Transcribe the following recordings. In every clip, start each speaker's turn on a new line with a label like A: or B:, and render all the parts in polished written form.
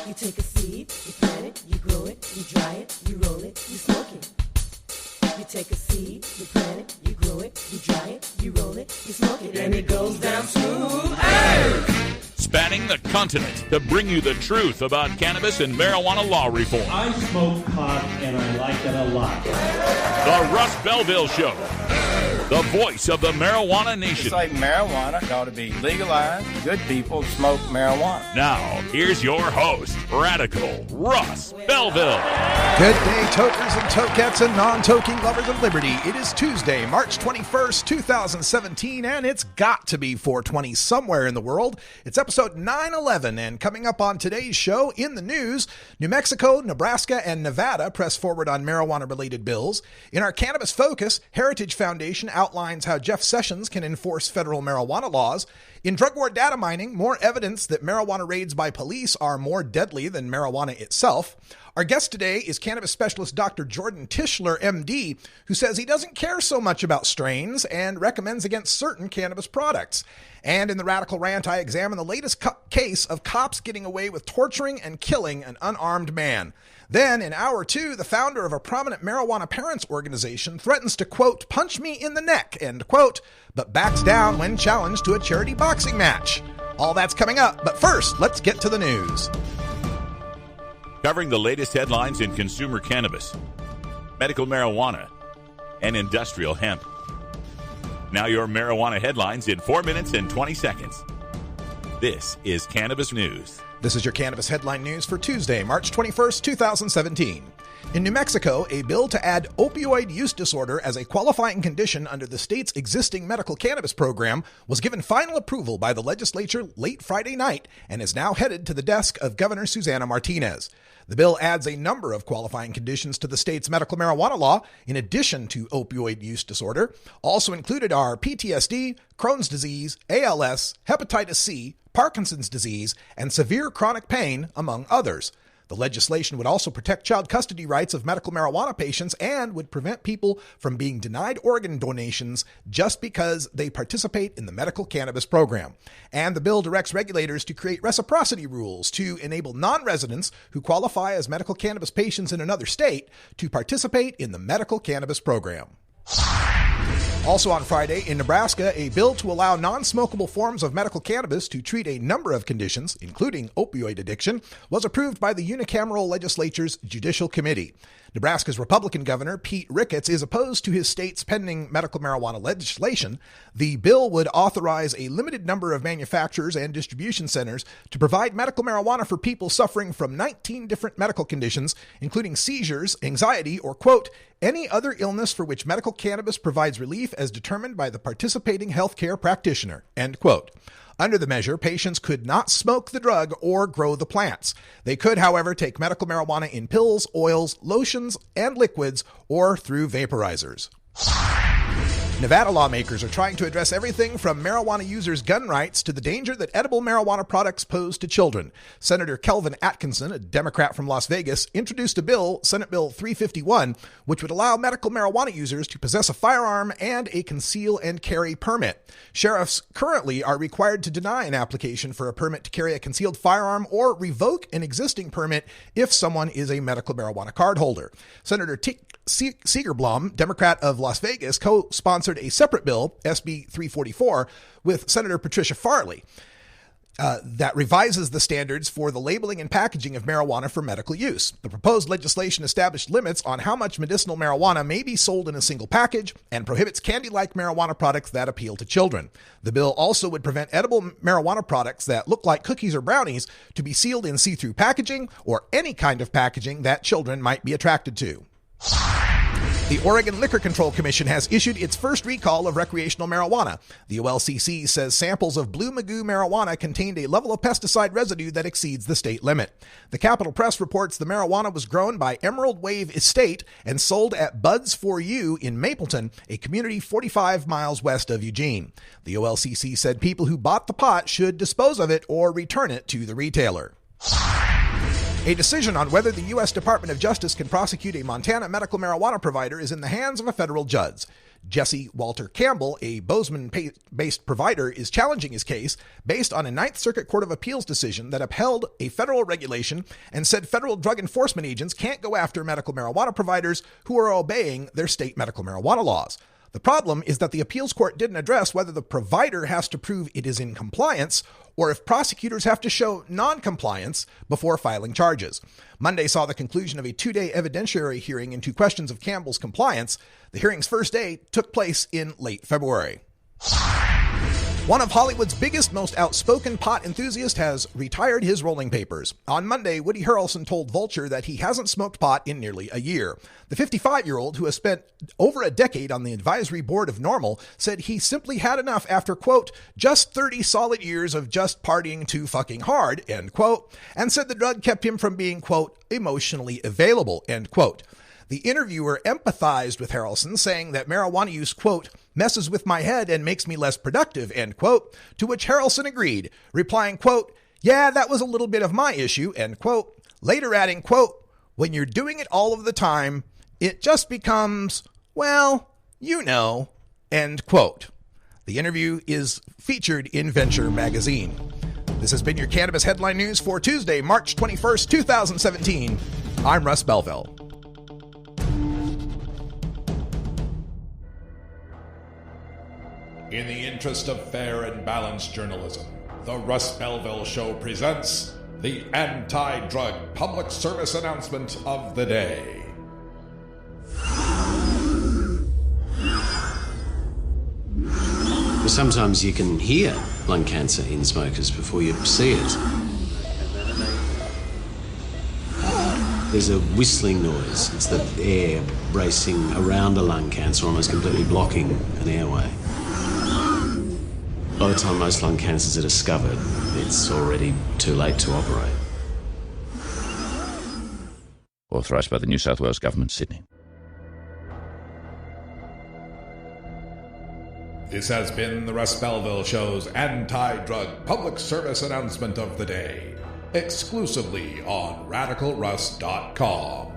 A: You take a seed, you plant it, you grow it, you dry it, you roll it, you smoke it. You take a seed, you plant it, you grow it, you dry it, you roll it, you smoke it, and it goes down smooth. Hey!
B: Spanning the continent to bring you the truth about cannabis and marijuana law reform.
C: I smoke pot and I like it a lot.
B: The Russ Belville Show. The voice of the marijuana nation.
D: It's like marijuana ought to be legalized. Good people smoke marijuana.
B: Now, here's your host, Radical Russ Belville.
E: Good day, tokers and tokettes and non-toking lovers of liberty. It is Tuesday, March 21st, 2017, and it's got to be 420 somewhere in the world. It's episode 911, and coming up on today's show, in the news, New Mexico, Nebraska, and Nevada press forward on marijuana-related bills. In our Cannabis Focus, Heritage Foundation outlines how Jeff Sessions can enforce federal marijuana laws. In drug war data mining, more evidence that marijuana raids by police are more deadly than marijuana itself. Our guest today is cannabis specialist Dr. Jordan Tischler, MD, who says he doesn't care so much about strains and recommends against certain cannabis products. And in the Radical Rant, I examine the latest case of cops getting away with torturing and killing an unarmed man. Then, in hour two, the founder of a prominent marijuana parents organization threatens to, quote, punch me in the neck, end quote, but backs down when challenged to a charity boxing match. All that's coming up, but first, let's get to the news.
B: Covering the latest headlines in consumer cannabis, medical marijuana, and industrial hemp. Now your marijuana headlines in 4 minutes and 20 seconds. This is Cannabis News.
E: This is your Cannabis Headline News for Tuesday, March 21st, 2017. In New Mexico, a bill to add opioid use disorder as a qualifying condition under the state's existing medical cannabis program was given final approval by the legislature late Friday night and is now headed to the desk of Governor Susana Martinez. The bill adds a number of qualifying conditions to the state's medical marijuana law, in addition to opioid use disorder. Also included are PTSD, Crohn's disease, ALS, hepatitis C, Parkinson's disease, and severe chronic pain, among others. The legislation would also protect child custody rights of medical marijuana patients and would prevent people from being denied organ donations just because they participate in the medical cannabis program. And the bill directs regulators to create reciprocity rules to enable non-residents who qualify as medical cannabis patients in another state to participate in the medical cannabis program. Also on Friday, in Nebraska, a bill to allow non-smokable forms of medical cannabis to treat a number of conditions, including opioid addiction, was approved by the unicameral legislature's Judicial Committee. Nebraska's Republican Governor, Pete Ricketts, is opposed to his state's pending medical marijuana legislation. The bill would authorize a limited number of manufacturers and distribution centers to provide medical marijuana for people suffering from 19 different medical conditions, including seizures, anxiety, or, quote, any other illness for which medical cannabis provides relief as determined by the participating healthcare practitioner, end quote. Under the measure, patients could not smoke the drug or grow the plants. They could, however, take medical marijuana in pills, oils, lotions, and liquids, or through vaporizers. Nevada lawmakers are trying to address everything from marijuana users' gun rights to the danger that edible marijuana products pose to children. Senator Kelvin Atkinson, a Democrat from Las Vegas, introduced a bill, Senate Bill 351, which would allow medical marijuana users to possess a firearm and a conceal and carry permit. Sheriffs currently are required to deny an application for a permit to carry a concealed firearm or revoke an existing permit if someone is a medical marijuana card holder. Senator Segerblom, Democrat of Las Vegas, co-sponsored a separate bill, SB 344, with Senator Patricia Farley that revises the standards for the labeling and packaging of marijuana for medical use. The proposed legislation established limits on how much medicinal marijuana may be sold in a single package and prohibits candy-like marijuana products that appeal to children. The bill also would prevent edible marijuana products that look like cookies or brownies to be sealed in see-through packaging or any kind of packaging that children might be attracted to. The Oregon Liquor Control Commission has issued its first recall of recreational marijuana. The OLCC says samples of Blue Magoo marijuana contained a level of pesticide residue that exceeds the state limit. The Capital Press reports the marijuana was grown by Emerald Wave Estate and sold at Buds for You in Mapleton, a community 45 miles west of Eugene. The OLCC said people who bought the pot should dispose of it or return it to the retailer. A decision on whether the U.S. Department of Justice can prosecute a Montana medical marijuana provider is in the hands of a federal judge. Jesse Walter Campbell, a Bozeman-based provider, is challenging his case based on a Ninth Circuit Court of Appeals decision that upheld a federal regulation and said federal drug enforcement agents can't go after medical marijuana providers who are obeying their state medical marijuana laws. The problem is that the appeals court didn't address whether the provider has to prove it is in compliance or if prosecutors have to show non-compliance before filing charges. Monday saw the conclusion of a 2-day evidentiary hearing into questions of Campbell's compliance. The hearing's first day took place in late February. One of Hollywood's biggest, most outspoken pot enthusiasts has retired his rolling papers. On Monday, Woody Harrelson told Vulture that he hasn't smoked pot in nearly a year. The 55-year-old, who has spent over a decade on the advisory board of NORML, said he simply had enough after, quote, just 30 solid years of just partying too fucking hard, end quote, and said the drug kept him from being, quote, emotionally available, end quote. The interviewer empathized with Harrelson, saying that marijuana use, quote, messes with my head and makes me less productive, end quote, to which Harrelson agreed, replying, quote, yeah, that was a little bit of my issue, end quote, later adding, quote, when you're doing it all of the time, it just becomes, well, you know, end quote. The interview is featured in Venture magazine. This has been your Cannabis Headline News for Tuesday, March 21st, 2017. I'm Russ Belville.
F: In the interest of fair and balanced journalism, the Russ Belville Show presents the anti-drug public service announcement of the day.
G: Sometimes you can hear lung cancer in smokers before you see it. There's a whistling noise. It's the air racing around a lung cancer, almost completely blocking an airway. By the time most lung cancers are discovered, it's already too late to operate.
H: Authorised by the New South Wales Government, Sydney.
F: This has been the Russ Belville Show's anti-drug public service announcement of the day, exclusively on RadicalRuss.com.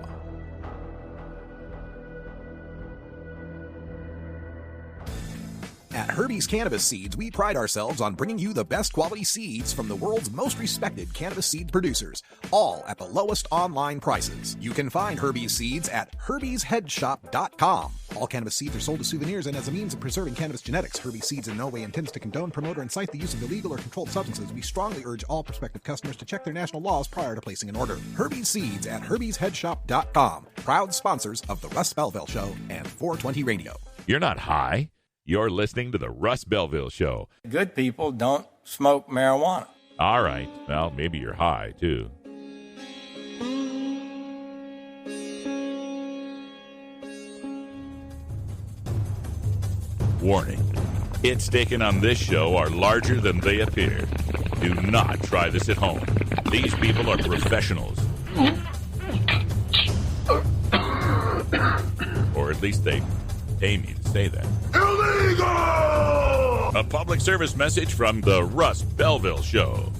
E: At Herbie's Cannabis Seeds, we pride ourselves on bringing you the best quality seeds from the world's most respected cannabis seed producers, all at the lowest online prices. You can find Herbie's seeds at herbiesheadshop.com. All cannabis seeds are sold as souvenirs and as a means of preserving cannabis genetics. Herbie's Seeds in no way intends to condone, promote, or incite the use of illegal or controlled substances. We strongly urge all prospective customers to check their national laws prior to placing an order. Herbie's Seeds at herbiesheadshop.com. Proud sponsors of the Russ Belville Show and 420 Radio.
B: You're not high. You're listening to the Russ Belville Show.
D: Good people don't smoke marijuana.
B: All right. Well, maybe you're high, too. Warning. Hits taken on this show are larger than they appear. Do not try this at home. These people are professionals. Or at least they pay me to say that. Illegal! A public service message from the Russ Belville Show.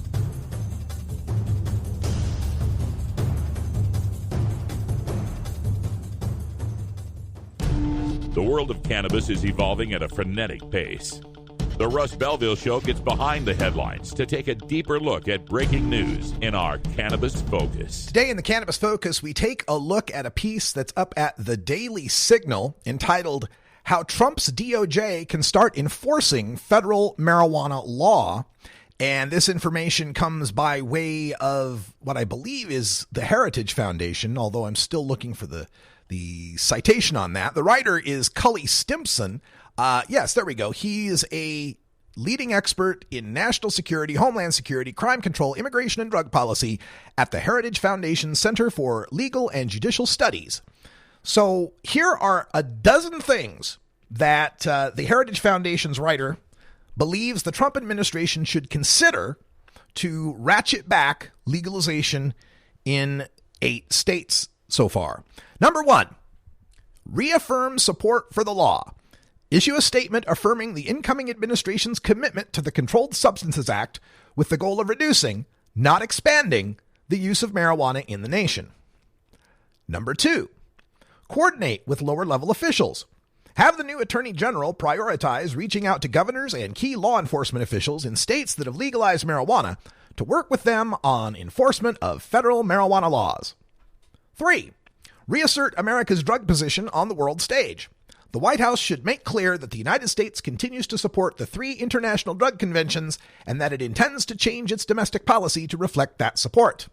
B: The world of cannabis is evolving at a frenetic pace. The Russ Belville Show gets behind the headlines to take a deeper look at breaking news in our Cannabis Focus.
E: Today in the Cannabis Focus, we take a look at a piece that's up at the Daily Signal entitled, How Trump's DOJ Can Start Enforcing Federal Marijuana Law. And this information comes by way of what I believe is the Heritage Foundation, although I'm still looking for the citation on that. The writer is Cully Stimpson. Yes, there we go. He is a leading expert in national security, homeland security, crime control, immigration, and drug policy at the Heritage Foundation Center for Legal and Judicial Studies. So here are a dozen things that the Heritage Foundation's writer believes the Trump administration should consider to ratchet back legalization in 8 states so far. Number 1, reaffirm support for the law. Issue a statement affirming the incoming administration's commitment to the Controlled Substances Act with the goal of reducing, not expanding, the use of marijuana in the nation. Number 2, coordinate with lower-level officials. Have the new Attorney General prioritize reaching out to governors and key law enforcement officials in states that have legalized marijuana to work with them on enforcement of federal marijuana laws. 3. Reassert America's drug position on the world stage. The White House should make clear that the United States continues to support the 3 international drug conventions and that it intends to change its domestic policy to reflect that support.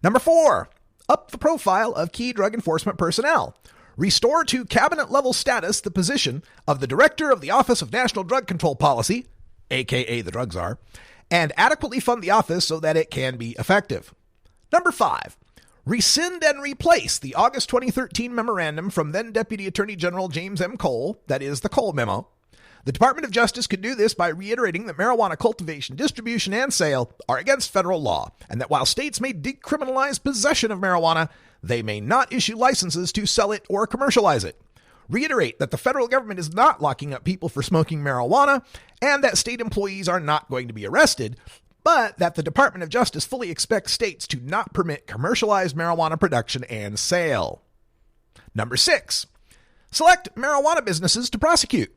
E: Number 4. Up the profile of key drug enforcement personnel. Restore to cabinet-level status the position of the Director of the Office of National Drug Control Policy, aka the Drug Czar, and adequately fund the office so that it can be effective. Number 5. Rescind and replace the August 2013 memorandum from then Deputy Attorney General James M. Cole, that is the Cole Memo. The Department of Justice could do this by reiterating that marijuana cultivation, distribution, and sale are against federal law, and that while states may decriminalize possession of marijuana, they may not issue licenses to sell it or commercialize it. Reiterate that the federal government is not locking up people for smoking marijuana, and that state employees are not going to be arrested, but that the Department of Justice fully expects states to not permit commercialized marijuana production and sale. Number 6. Select marijuana businesses to prosecute.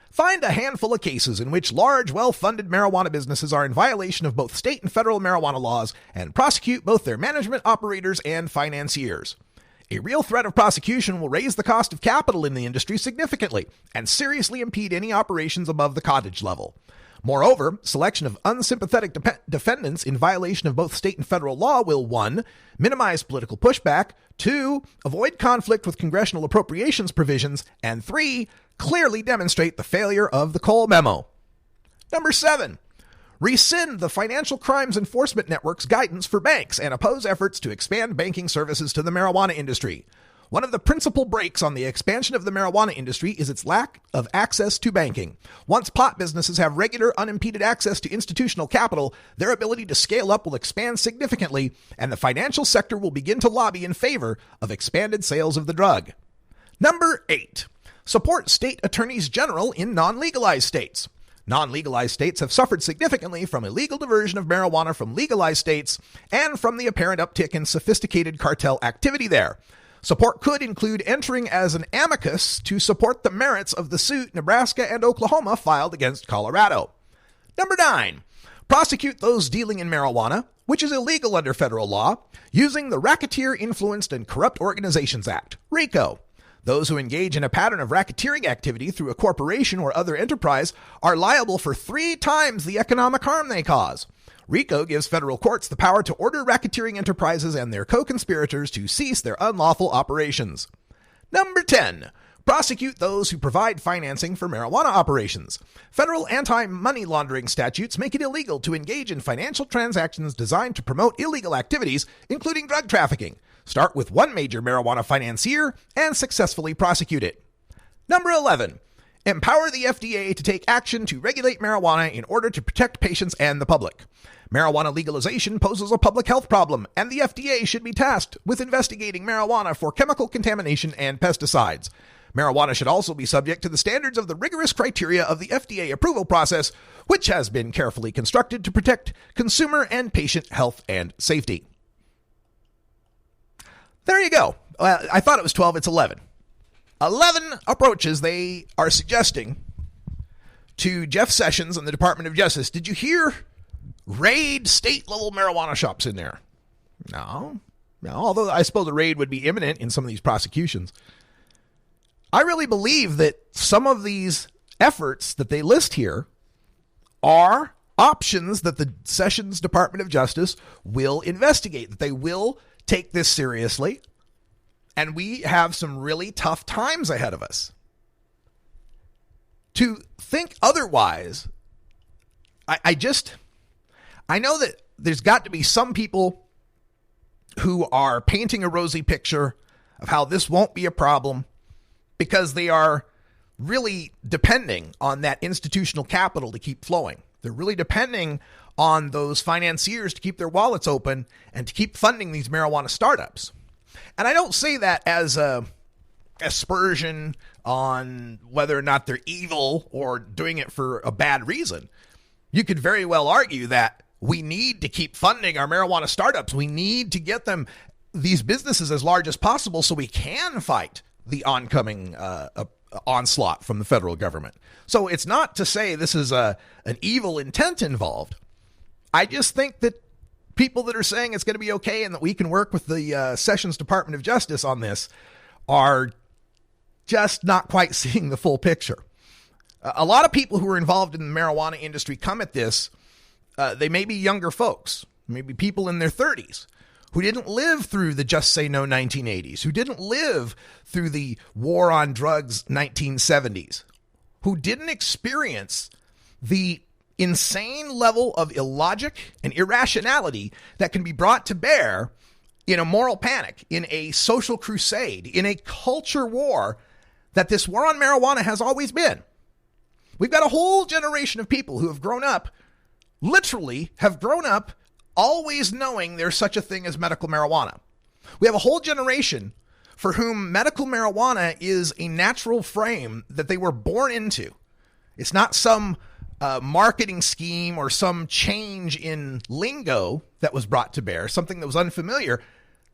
E: Find a handful of cases in which large, well-funded marijuana businesses are in violation of both state and federal marijuana laws and prosecute both their management, operators, and financiers. A real threat of prosecution will raise the cost of capital in the industry significantly and seriously impede any operations above the cottage level. Moreover, selection of unsympathetic defendants in violation of both state and federal law will 1. Minimize political pushback, 2. Avoid conflict with congressional appropriations provisions, and 3. Clearly demonstrate the failure of the Cole Memo. Number 7. Rescind the Financial Crimes Enforcement Network's guidance for banks and oppose efforts to expand banking services to the marijuana industry. One of the principal brakes on the expansion of the marijuana industry is its lack of access to banking. Once pot businesses have regular, unimpeded access to institutional capital, their ability to scale up will expand significantly, and the financial sector will begin to lobby in favor of expanded sales of the drug. Number 8. Support state attorneys general in non-legalized states. Non-legalized states have suffered significantly from illegal diversion of marijuana from legalized states and from the apparent uptick in sophisticated cartel activity there. Support could include entering as an amicus to support the merits of the suit Nebraska and Oklahoma filed against Colorado. Number 9. Prosecute those dealing in marijuana, which is illegal under federal law, using the Racketeer Influenced and Corrupt Organizations Act, RICO. Those who engage in a pattern of racketeering activity through a corporation or other enterprise are liable for 3 times the economic harm they cause. RICO gives federal courts the power to order racketeering enterprises and their co-conspirators to cease their unlawful operations. Number 10. Prosecute those who provide financing for marijuana operations. Federal anti-money laundering statutes make it illegal to engage in financial transactions designed to promote illegal activities, including drug trafficking. Start with one major marijuana financier and successfully prosecute it. Number 11. Empower the FDA to take action to regulate marijuana in order to protect patients and the public. Marijuana legalization poses a public health problem, and the FDA should be tasked with investigating marijuana for chemical contamination and pesticides. Marijuana should also be subject to the standards of the rigorous criteria of the FDA approval process, which has been carefully constructed to protect consumer and patient health and safety. There you go. I thought it was 12. It's 11. 11 approaches they are suggesting to Jeff Sessions and the Department of Justice. Did you hear? Raid state-level marijuana shops in there. No, although I suppose a raid would be imminent in some of these prosecutions. I really believe that some of these efforts that they list here are options that the Sessions Department of Justice will investigate, that they will take this seriously, and we have some really tough times ahead of us. To think otherwise, I know that there's got to be some people who are painting a rosy picture of how this won't be a problem because they are really depending on that institutional capital to keep flowing. They're really depending on those financiers to keep their wallets open and to keep funding these marijuana startups. And I don't say that as a aspersion on whether or not they're evil or doing it for a bad reason. You could very well argue that we need to keep funding our marijuana startups. We need to get these businesses as large as possible so we can fight the oncoming onslaught from the federal government. So it's not to say this is an evil intent involved. I just think that people that are saying it's going to be okay and that we can work with the Sessions Department of Justice on this are just not quite seeing the full picture. A lot of people who are involved in the marijuana industry come at this. They may be younger folks, maybe people in their 30s who didn't live through the Just Say No 1980s, who didn't live through the war on drugs 1970s, who didn't experience the insane level of illogic and irrationality that can be brought to bear in a moral panic, in a social crusade, in a culture war that this war on marijuana has always been. We've got a whole generation of people who have grown up, literally have grown up always knowing there's such a thing as medical marijuana. We have a whole generation for whom medical marijuana is a natural frame that they were born into. It's not some marketing scheme or some change in lingo that was brought to bear, something that was unfamiliar.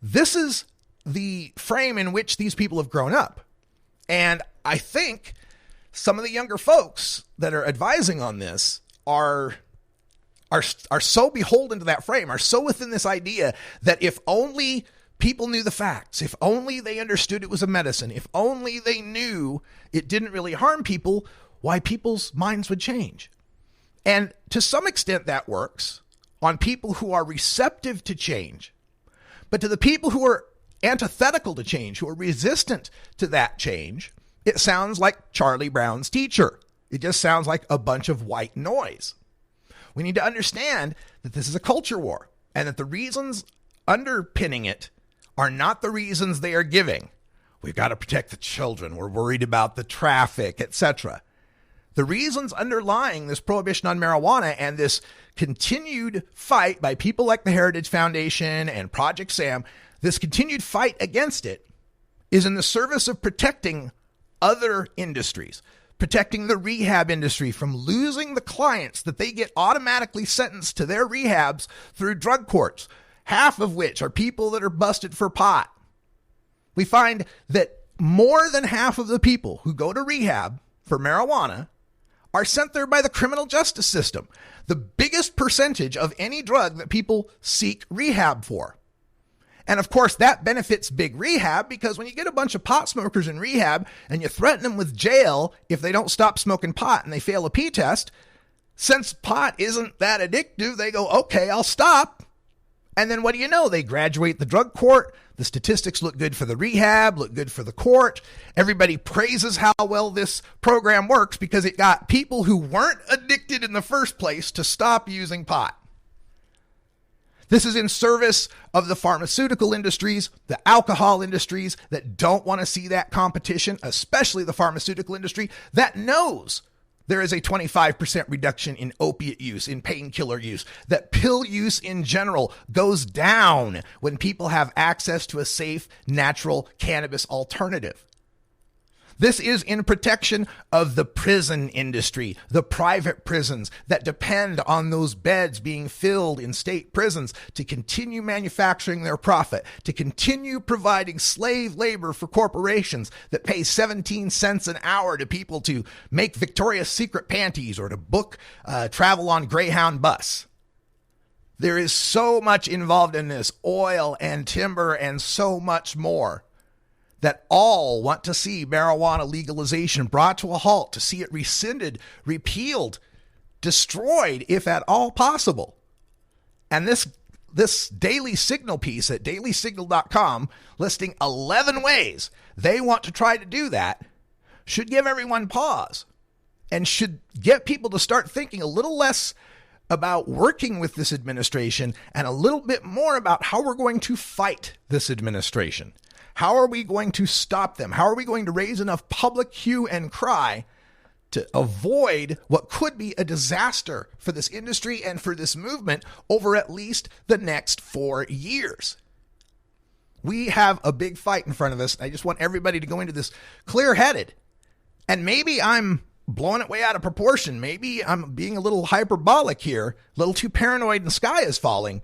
E: This is the frame in which these people have grown up. And I think some of the younger folks that are advising on this are so beholden to that frame, are so within this idea that if only people knew the facts, if only they understood it was a medicine, if only they knew it didn't really harm people, why people's minds would change. And to some extent that works on people who are receptive to change. But to the people who are antithetical to change, who are resistant to that change, it sounds like Charlie Brown's teacher. It just sounds like a bunch of white noise. We need to understand that this is a culture war and that the reasons underpinning it are not the reasons they are giving. We've got to protect the children. We're worried about the traffic, etc. The reasons underlying this prohibition on marijuana and this continued fight by people like the Heritage Foundation and Project SAM, this continued fight against it is in the service of protecting other industries, protecting the rehab industry from losing the clients that they get automatically sentenced to their rehabs through drug courts, half of which are people that are busted for pot. We find that more than half of the people who go to rehab for marijuana are sent there by the criminal justice system, the biggest percentage of any drug that people seek rehab for. And of course, that benefits big rehab because when you get a bunch of pot smokers in rehab and you threaten them with jail if they don't stop smoking pot and they fail a P test, since pot isn't that addictive, they go, okay, I'll stop. And then what do you know? They graduate the drug court. The statistics look good for the rehab, look good for the court. Everybody praises how well this program works because it got people who weren't addicted in the first place to stop using pot. This is in service of the pharmaceutical industries, the alcohol industries that don't want to see that competition, especially the pharmaceutical industry that knows there is a 25% reduction in opiate use, in painkiller use, that pill use in general goes down when people have access to a safe, natural cannabis alternative. This is in protection of the prison industry, the private prisons that depend on those beds being filled in state prisons to continue manufacturing their profit, to continue providing slave labor for corporations that pay 17 cents an hour to people to make Victoria's Secret panties or to book travel on Greyhound bus. There is so much involved in this, oil and timber and so much more, that all want to see marijuana legalization brought to a halt, to see it rescinded, repealed, destroyed, if at all possible. And this Daily Signal piece at dailysignal.com listing 11 ways they want to try to do that should give everyone pause and should get people to start thinking a little less about working with this administration and a little bit more about how we're going to fight this administration. How are we going to stop them? How are we going to raise enough public hue and cry to avoid what could be a disaster for this industry and for this movement over at least the next 4 years? We have a big fight in front of us. I just want everybody to go into this clear-headed. And maybe I'm blowing it way out of proportion. Maybe I'm being a little hyperbolic here, a little too paranoid and the sky is falling.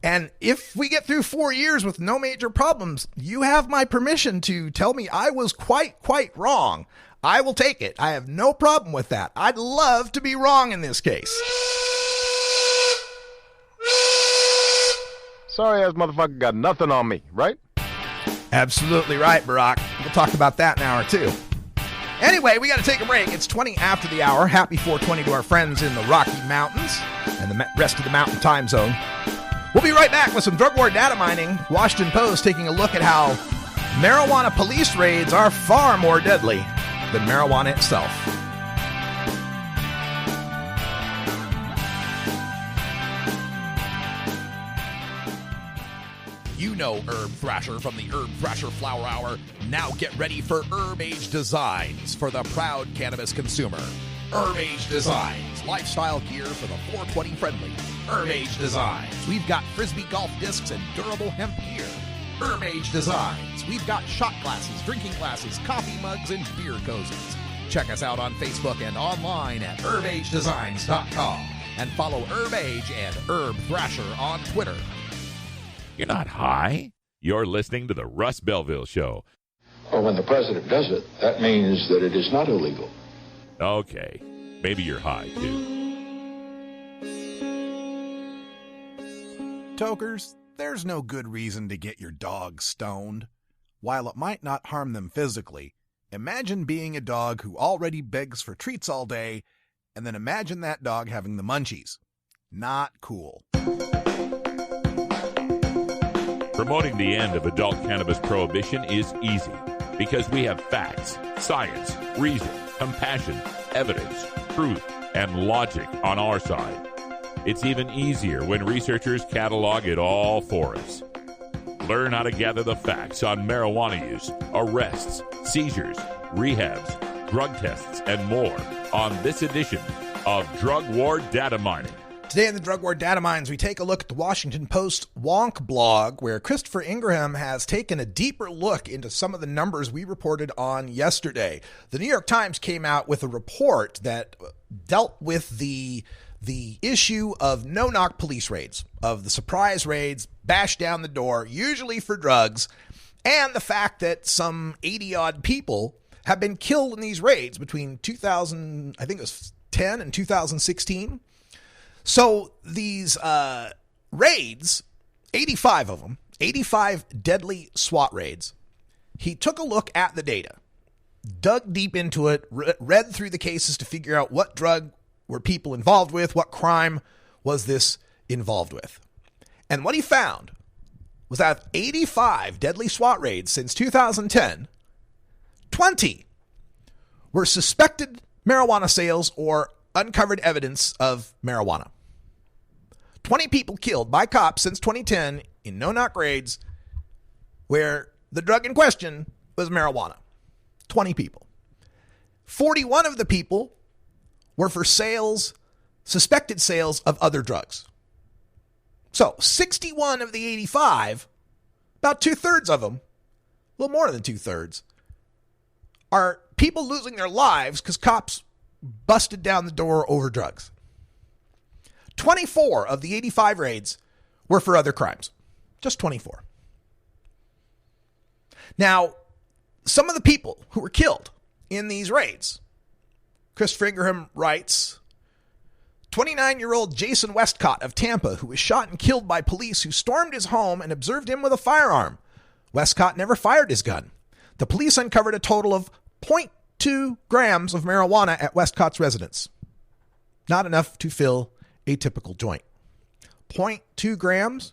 E: And if we get through 4 years with no major problems, you have my permission to tell me I was quite wrong. I will take it. I have no problem with that. I'd love to be wrong in this case.
I: Sorry ass motherfucker got nothing on me, right?
E: Absolutely right, Barack. We'll talk about that in hour 2. Anyway, we got to take a break. It's 20 after the hour. Happy 420 to our friends in the Rocky Mountains and the rest of the Mountain Time Zone. We'll be right back with some drug war data mining. Washington Post taking a look at how marijuana police raids are far more deadly than marijuana itself. You know Herb Thrasher from the Herb Thrasher Flower Hour. Now get ready for Herb Age Designs for the proud cannabis consumer. Herb Age Designs, lifestyle gear for the 420 friendly. Herb Age Designs, we've got frisbee golf discs and durable hemp gear. Herb Age Designs, we've got shot glasses, drinking glasses, coffee mugs, and beer cozies. Check us out on Facebook and online at herbagedesigns.com and follow Herb Age and Herb Thrasher on Twitter.
B: You're not high. You're listening to the Russ Belville Show.
J: Well, when the president does it, that means that it is not illegal.
B: Okay. Maybe you're high, too.
K: Tokers, there's no good reason to get your dog stoned. While it might not harm them physically, imagine being a dog who already begs for treats all day, and then imagine that dog having the munchies. Not cool.
B: Promoting the end of adult cannabis prohibition is easy because we have facts, science, reason, compassion, evidence, truth, and logic on our side. It's even easier when researchers catalog it all for us. Learn how to gather the facts on marijuana use, arrests, seizures, rehabs, drug tests, and more on this edition of Drug War Data Mining.
E: Today in the Drug War Data Mines, we take a look at the Washington Post Wonk blog, where Christopher Ingraham has taken a deeper look into some of the numbers we reported on yesterday. The New York Times came out with a report that dealt with the issue of no-knock police raids, of the surprise raids, bash down the door, usually for drugs, and the fact that some 80-odd people have been killed in these raids between 2010 and 2016. So these raids, 85 of them, 85 deadly SWAT raids, he took a look at the data, dug deep into it, read through the cases to figure out what drug were people involved with, what crime was this involved with. And what he found was out of 85 deadly SWAT raids since 2010, 20 were suspected marijuana sales or uncovered evidence of marijuana. 20 people killed by cops since 2010 in no-knock raids where the drug in question was marijuana. 20 people. 41 of the people were for sales, suspected sales of other drugs. So 61 of the 85, about two-thirds of them, a little more than two-thirds, are people losing their lives because cops busted down the door over drugs. 24 of the 85 raids were for other crimes. Just 24. Now, some of the people who were killed in these raids, Christopher Ingraham writes, 29-year-old Jason Westcott of Tampa, who was shot and killed by police who stormed his home and observed him with a firearm. Westcott never fired his gun. The police uncovered a total of 0.2 grams of marijuana at Westcott's residence. Not enough to fill a typical joint. 0.2 grams?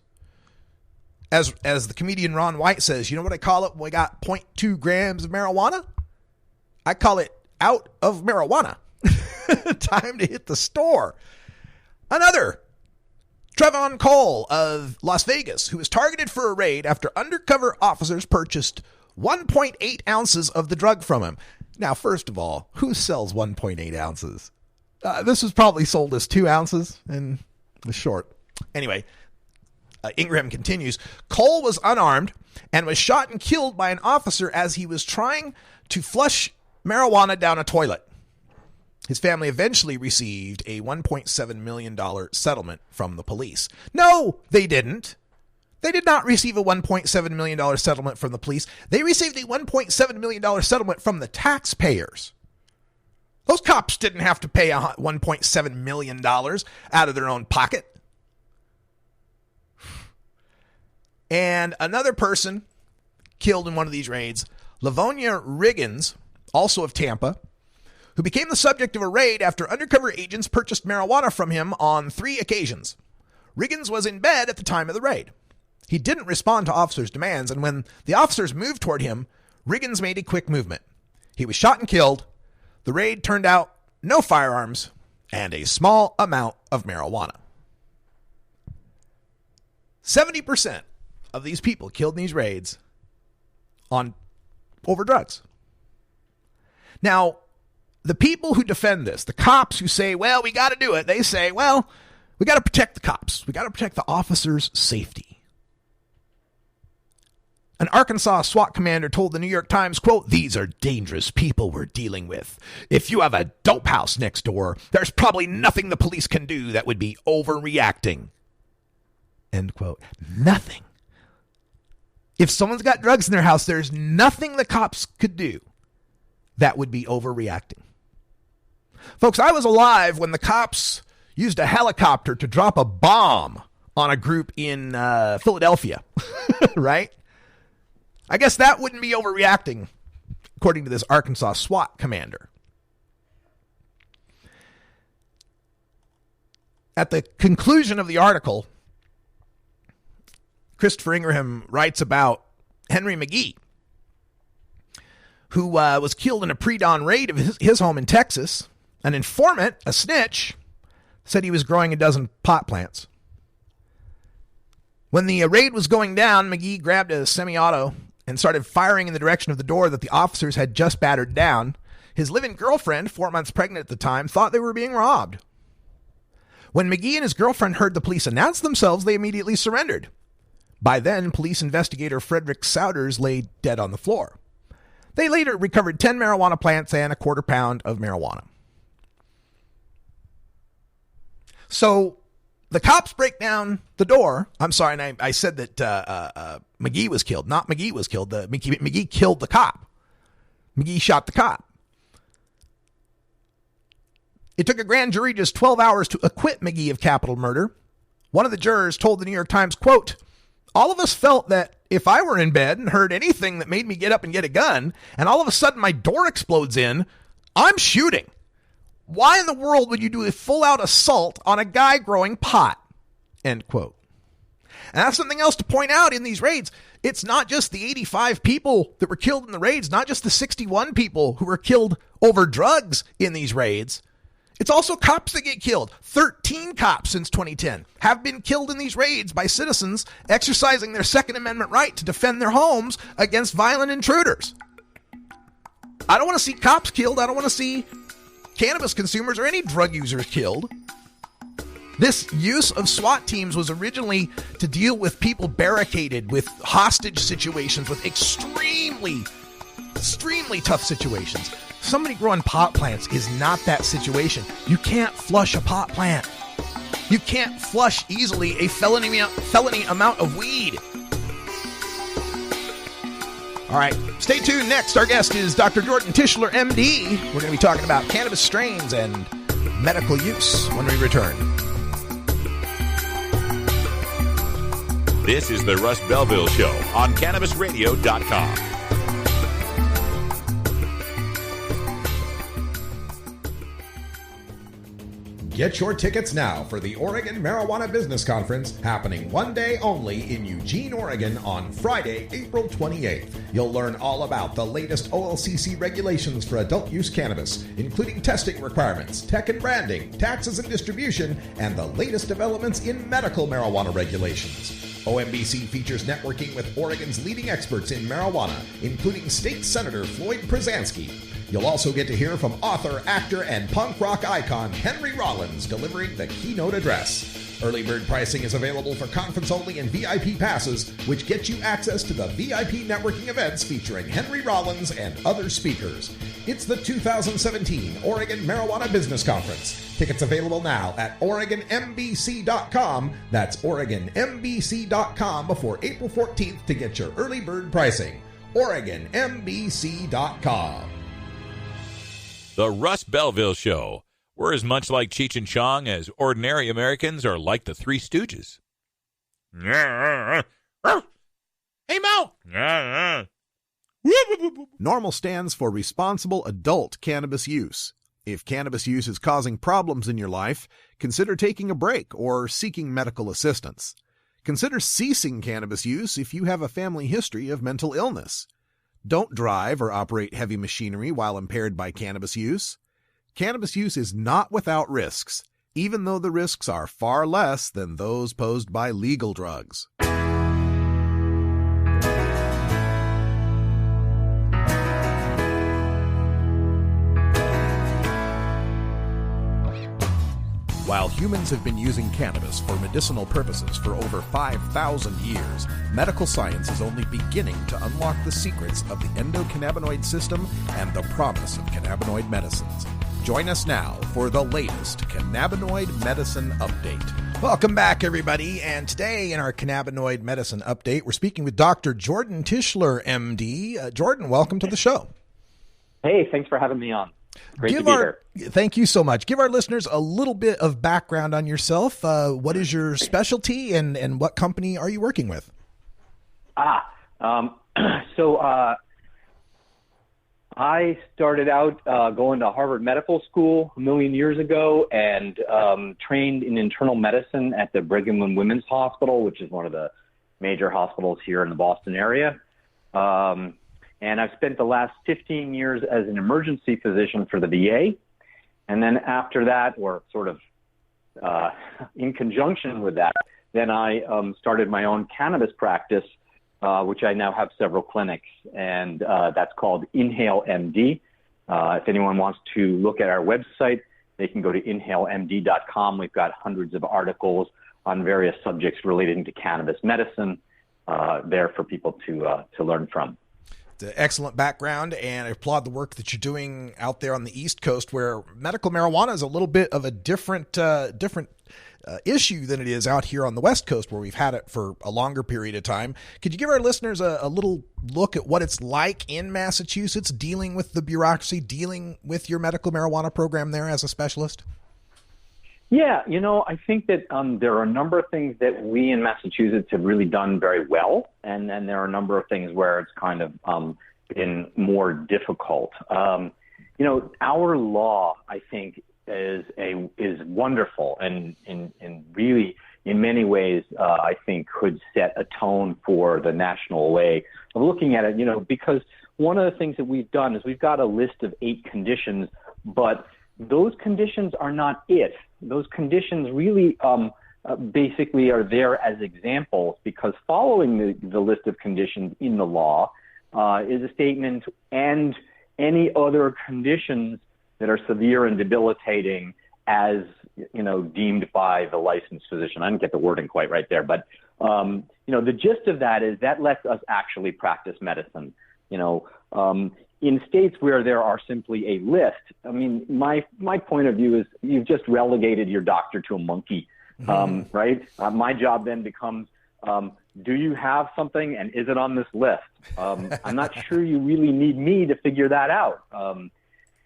E: As the comedian Ron White says, you know what I call it when we got 0.2 grams of marijuana? I call it out of marijuana. Time to hit the store. Another, Trevon Cole of Las Vegas, who was targeted for a raid after undercover officers purchased 1.8 ounces of the drug from him. Now, first of all, who sells 1.8 ounces? This was probably sold as 2 ounces and was short. Anyway, Ingraham continues. Cole was unarmed and was shot and killed by an officer as he was trying to flush marijuana down a toilet. His family eventually received a $1.7 million settlement from the police. No, they didn't. They did not receive a $1.7 million settlement from the police. They received a $1.7 million settlement from the taxpayers. Those cops didn't have to pay $1.7 million out of their own pocket. And another person killed in one of these raids, Livonia Riggins, also of Tampa, who became the subject of a raid after undercover agents purchased marijuana from him on 3 occasions. Riggins was in bed at the time of the raid. He didn't respond to officers' demands, and when the officers moved toward him, Riggins made a quick movement. He was shot and killed. The raid turned out no firearms and a small amount of marijuana. 70% of these people killed in these raids over drugs. Now, the people who defend this, the cops who say, well, we got to do it, they say, well, we got to protect the cops. We got to protect the officers' safety. An Arkansas SWAT commander told the New York Times, quote, "These are dangerous people we're dealing with. If you have a dope house next door, there's probably nothing the police can do that would be overreacting." End quote. Nothing. If someone's got drugs in their house, there's nothing the cops could do that would be overreacting. Folks, I was alive when the cops used a helicopter to drop a bomb on a group in Philadelphia, right? I guess that wouldn't be overreacting, according to this Arkansas SWAT commander. At the conclusion of the article, Christopher Ingraham writes about Henry McGee, who was killed in a pre-dawn raid of his home in Texas. An informant, a snitch, said he was growing a dozen pot plants. When the raid was going down, McGee grabbed a semi-auto and started firing in the direction of the door that the officers had just battered down. His live-in girlfriend, 4 months pregnant at the time, thought they were being robbed. When McGee and his girlfriend heard the police announce themselves, they immediately surrendered. By then, police investigator Frederick Souders lay dead on the floor. They later recovered 10 marijuana plants and a quarter pound of marijuana. So the cops break down the door. I'm sorry, and I said that McGee was killed. Not McGee was killed. McGee killed the cop. McGee shot the cop. It took a grand jury just 12 hours to acquit McGee of capital murder. One of the jurors told the New York Times, quote, "All of us felt that if I were in bed and heard anything that made me get up and get a gun, and all of a sudden my door explodes in, I'm shooting. Why in the world would you do a full-out assault on a guy growing pot?" End quote. And that's something else to point out in these raids. It's not just the 85 people that were killed in the raids, not just the 61 people who were killed over drugs in these raids. It's also cops that get killed. 13 cops since 2010 have been killed in these raids by citizens exercising their Second Amendment right to defend their homes against violent intruders. I don't want to see cops killed. I don't want to see cannabis consumers or any drug users killed. This use of SWAT teams was originally to deal with people barricaded, with hostage situations, with extremely tough situations. Somebody growing pot plants is not that situation. You can't flush a pot plant. You can't flush easily a felony amount of weed. All right, stay tuned. Next, our guest is Dr. Jordan Tischler, MD. We're going to be talking about cannabis strains and medical use when we return.
B: This is the Russ Belville Show on CannabisRadio.com.
F: Get your tickets now for the Oregon Marijuana Business Conference, happening one day only in Eugene, Oregon on Friday, April 28th. You'll learn all about the latest OLCC regulations for adult use cannabis, including testing requirements, tech and branding, taxes and distribution, and the latest developments in medical marijuana regulations. OMBC features networking with Oregon's leading experts in marijuana, including State Senator Floyd Przansky. You'll also get to hear from author, actor, and punk rock icon Henry Rollins delivering the keynote address. Early bird pricing is available for conference-only and VIP passes, which get you access to the VIP networking events featuring Henry Rollins and other speakers. It's the 2017 Oregon Marijuana Business Conference. Tickets available now at OregonMBC.com. That's OregonMBC.com before April 14th to get your early bird pricing. OregonMBC.com.
B: The Russ Belville Show. We're as much like Cheech and Chong as ordinary Americans are like the Three Stooges. Hey, Mo!
K: Normal stands for responsible adult cannabis use. If cannabis use is causing problems in your life, consider taking a break or seeking medical assistance. Consider ceasing cannabis use if you have a family history of mental illness. Don't drive or operate heavy machinery while impaired by cannabis use. Cannabis use is not without risks, even though the risks are far less than those posed by legal drugs. While humans have been using cannabis for medicinal purposes for over 5,000 years, medical science is only beginning to unlock the secrets of the endocannabinoid system and the promise of cannabinoid medicines. Join us now for the latest cannabinoid medicine update.
E: Welcome back, everybody. And today in our cannabinoid medicine update, we're speaking with Dr. Jordan Tischler, MD. Jordan, welcome to the show.
L: Hey, thanks for having me on. Great to be here.
E: Thank you so much. Give our listeners a little bit of background on yourself. What is your specialty and what company are you working with?
L: I started out going to Harvard Medical School a million years ago and trained in internal medicine at the Brigham and Women's Hospital, which is one of the major hospitals here in the Boston area. And I've spent the last 15 years as an emergency physician for the VA. And then after that, or sort of in conjunction with that, then I started my own cannabis practice, which I now have several clinics. And that's called Inhale MD. If anyone wants to look at our website, they can go to inhalemd.com. We've got hundreds of articles on various subjects relating to cannabis medicine there for people to learn from.
E: Excellent background, and I applaud the work that you're doing out there on the East Coast, where medical marijuana is a little bit of a different issue than it is out here on the West Coast, where we've had it for a longer period of time. Could you give our listeners a little look at what it's like in Massachusetts, dealing with the bureaucracy, dealing with your medical marijuana program there as a specialist?
L: Yeah, I think that there are a number of things that we in Massachusetts have really done very well, and then there are a number of things where it's kind of been more difficult. Our law, I think, is wonderful, and really, in many ways, I think could set a tone for the national way of looking at it. Because one of the things that we've done is we've got a list of 8 conditions, but those conditions are not it. Those conditions really basically are there as examples, because following the list of conditions in the law is a statement, and any other conditions that are severe and debilitating as, deemed by the licensed physician. I didn't get the wording quite right there, but, the gist of that is that lets us actually practice medicine. In states where there are simply a list, I mean, my point of view is you've just relegated your doctor to a monkey, right? My job then becomes, do you have something and is it on this list? I'm not sure you really need me to figure that out.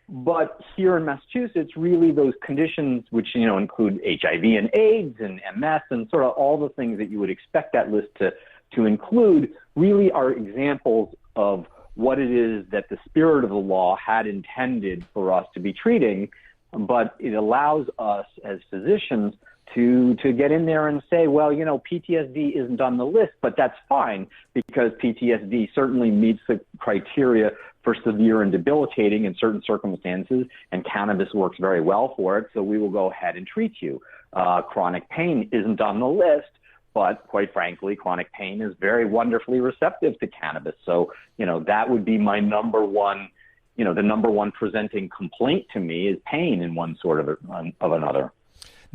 L: But here in Massachusetts, really those conditions, which, include HIV and AIDS and MS and sort of all the things that you would expect that list to include, really are examples of what it is that the spirit of the law had intended for us to be treating, but it allows us as physicians to get in there and say, well, PTSD isn't on the list, but that's fine, because PTSD certainly meets the criteria for severe and debilitating in certain circumstances, and cannabis works very well for it, so we will go ahead and treat you. Chronic pain isn't on the list, but quite frankly, chronic pain is very wonderfully receptive to cannabis. So, that would be my number one, the number one presenting complaint to me is pain in one sort of another.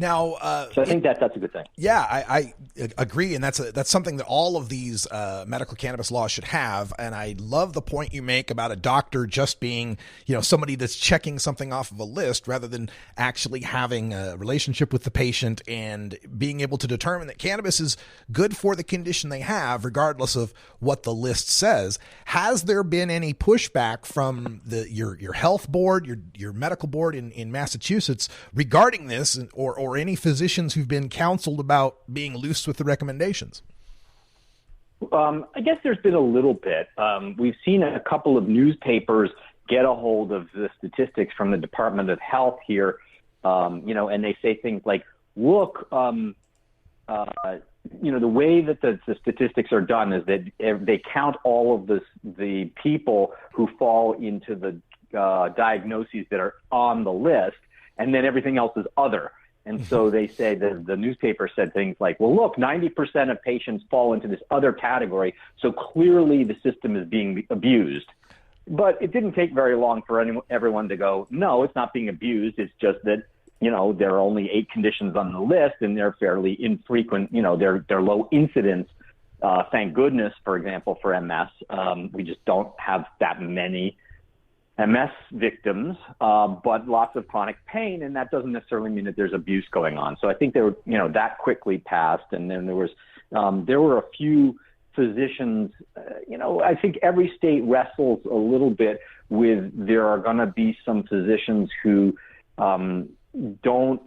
E: Now,
L: so I think that's a good thing.
E: Yeah, I agree, and that's something that all of these medical cannabis laws should have. And I love the point you make about a doctor just being, somebody that's checking something off of a list rather than actually having a relationship with the patient and being able to determine that cannabis is good for the condition they have, regardless of what the list says. Has there been any pushback from your health board, your medical board in Massachusetts regarding this, or any physicians who've been counseled about being loose with the recommendations?
L: I guess there's been a little bit. We've seen a couple of newspapers get a hold of the statistics from the Department of Health here, and they say things like, look, the way that the statistics are done is that they count all of the people who fall into the diagnoses that are on the list, and then everything else is other. And so they say that the newspaper said things like, well, look, 90% of patients fall into this other category, so clearly the system is being abused. But it didn't take very long for everyone to go, no, it's not being abused. It's just that, there are only 8 conditions on the list, and they're fairly infrequent. They're low incidence. Thank goodness, for example, for MS. We just don't have that many MS victims, but lots of chronic pain, and that doesn't necessarily mean that there's abuse going on. So I think that quickly passed, and then there were a few physicians. I think every state wrestles a little bit with. There are going to be some physicians who don't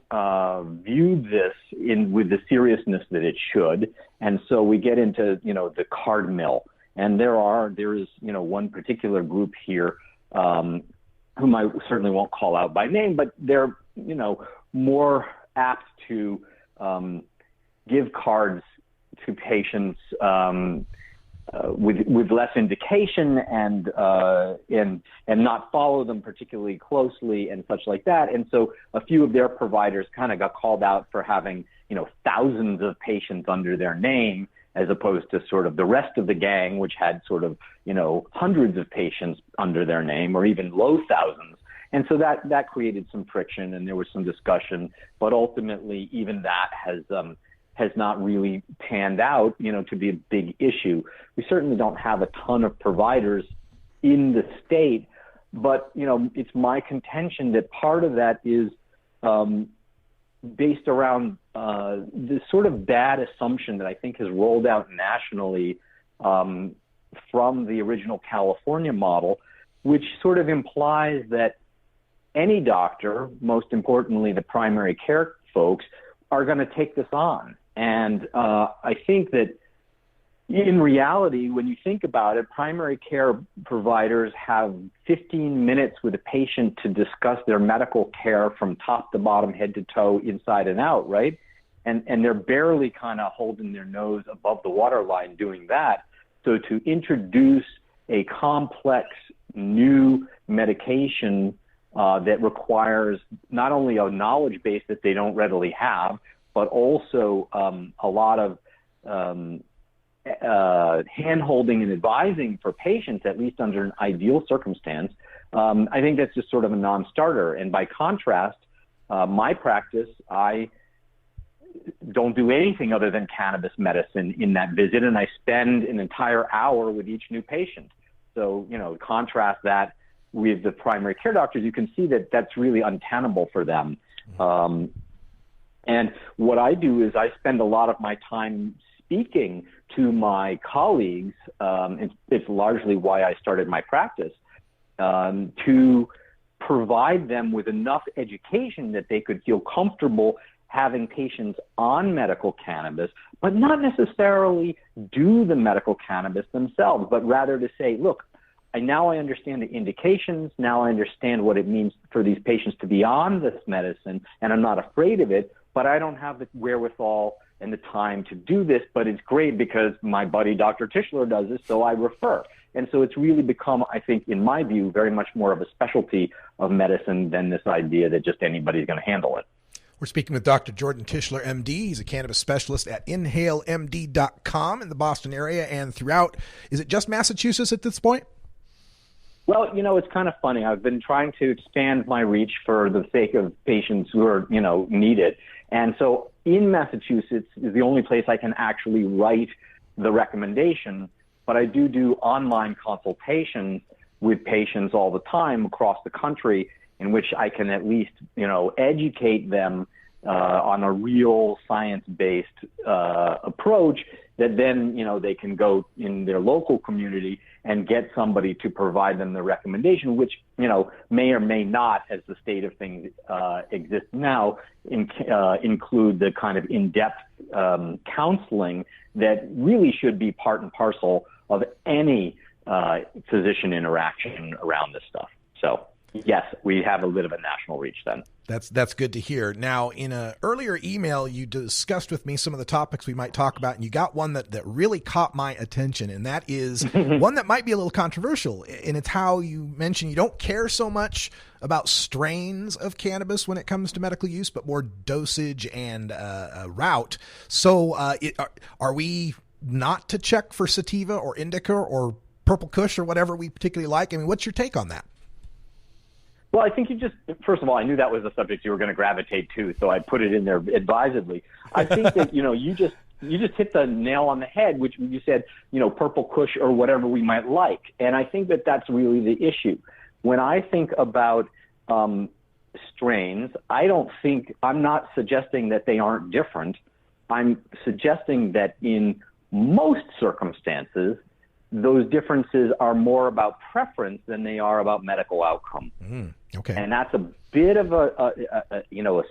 L: view this with the seriousness that it should, and so we get into the card mill, and there is one particular group here. Whom I certainly won't call out by name, but they're, more apt to give cards to patients with less indication and not follow them particularly closely and such like that. And so a few of their providers kind of got called out for having, thousands of patients under their name, as opposed to sort of the rest of the gang, which had sort of, hundreds of patients under their name, or even low thousands. And so that created some friction, and there was some discussion. But ultimately, even that has not really panned out, to be a big issue. We certainly don't have a ton of providers in the state, but, it's my contention that part of that is based around this sort of bad assumption that I think has rolled out nationally from the original California model, which sort of implies that any doctor, most importantly the primary care folks, are going to take this on. And I think that in reality, when you think about it, primary care providers have 15 minutes with a patient to discuss their medical care from top to bottom, head to toe, inside and out, right? And they're barely kind of holding their nose above the waterline doing that. So to introduce a complex new medication that requires not only a knowledge base that they don't readily have, but also a lot of hand-holding and advising for patients, at least under an ideal circumstance, I think that's just sort of a non-starter. And by contrast, my practice, I don't do anything other than cannabis medicine in that visit, and I spend an entire hour with each new patient. So, contrast that with the primary care doctors, you can see that that's really untenable for them. And what I do is I spend a lot of my time speaking to my colleagues, it's largely why I started my practice, to provide them with enough education that they could feel comfortable having patients on medical cannabis, but not necessarily do the medical cannabis themselves, but rather to say, look, now I understand the indications, now I understand what it means for these patients to be on this medicine, and I'm not afraid of it, but I don't have the wherewithal and the time to do this, but it's great because my buddy Dr. Tischler does this, so I refer. And so it's really become, I think, in my view, very much more of a specialty of medicine than this idea that just anybody's going to handle it.
E: We're speaking with Dr. Jordan Tischler, MD. He's a cannabis specialist at InhaleMD.com in the Boston area and throughout. Is it just Massachusetts at this point?
L: Well, it's kind of funny. I've been trying to expand my reach for the sake of patients who are, need it. And so in Massachusetts is the only place I can actually write the recommendation, but I do online consultations with patients all the time across the country in which I can at least, educate them on a real science-based approach that then, they can go in their local community and get somebody to provide them the recommendation, which, may or may not, as the state of things exists now, include the kind of in-depth counseling that really should be part and parcel of any physician interaction around this stuff. So, yes, we have a bit of a national reach then.
E: That's good to hear. Now, in an earlier email, you discussed with me some of the topics we might talk about, and you got one that really caught my attention, and that is one that might be a little controversial, and it's how you mentioned you don't care so much about strains of cannabis when it comes to medical use, but more dosage and route. So are we not to check for sativa or indica or purple kush or whatever we particularly like? I mean, what's your take on that?
L: Well, I think first of all, I knew that was the subject you were going to gravitate to, so I put it in there advisedly. I think that, you just hit the nail on the head, which you said, purple kush or whatever we might like. And I think that that's really the issue. When I think about strains, I'm not suggesting that they aren't different. I'm suggesting that in most circumstances, those differences are more about preference than they are about medical outcome.
E: Okay.
L: And that's a bit of a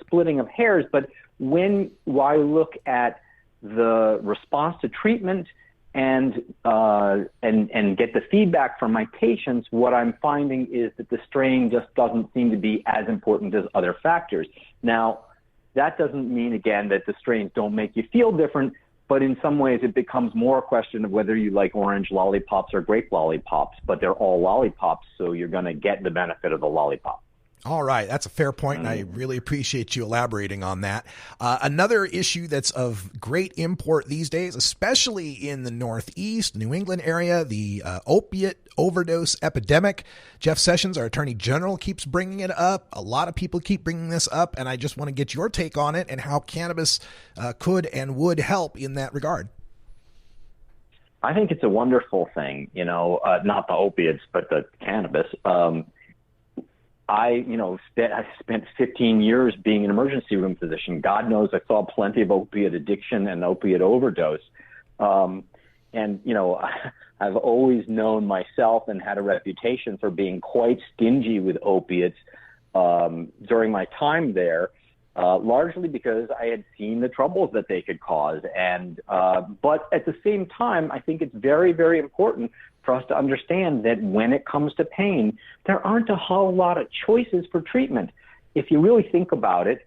L: splitting of hairs. But when I look at the response to treatment and get the feedback from my patients, what I'm finding is that the strain just doesn't seem to be as important as other factors. Now, that doesn't mean, again, that the strains don't make you feel different, but in some ways it becomes more a question of whether you like orange lollipops or grape lollipops, but they're all lollipops, so you're going to get the benefit of the lollipop.
E: All right. That's a fair point, and I really appreciate you elaborating on that. Another issue that's of great import these days, especially in the Northeast, New England area, the opiate overdose epidemic. Jeff Sessions, our Attorney General, keeps bringing it up. A lot of people keep bringing this up, and I just want to get your take on it and how cannabis could and would help in that regard.
L: I think it's a wonderful thing, not the opiates, but the cannabis. I spent 15 years being an emergency room physician. God knows I saw plenty of opiate addiction and opiate overdose. I've always known myself and had a reputation for being quite stingy with opiates during my time there, largely because I had seen the troubles that they could cause. But at the same time, I think it's very, very important for us to understand that when it comes to pain, there aren't a whole lot of choices for treatment. If you really think about it,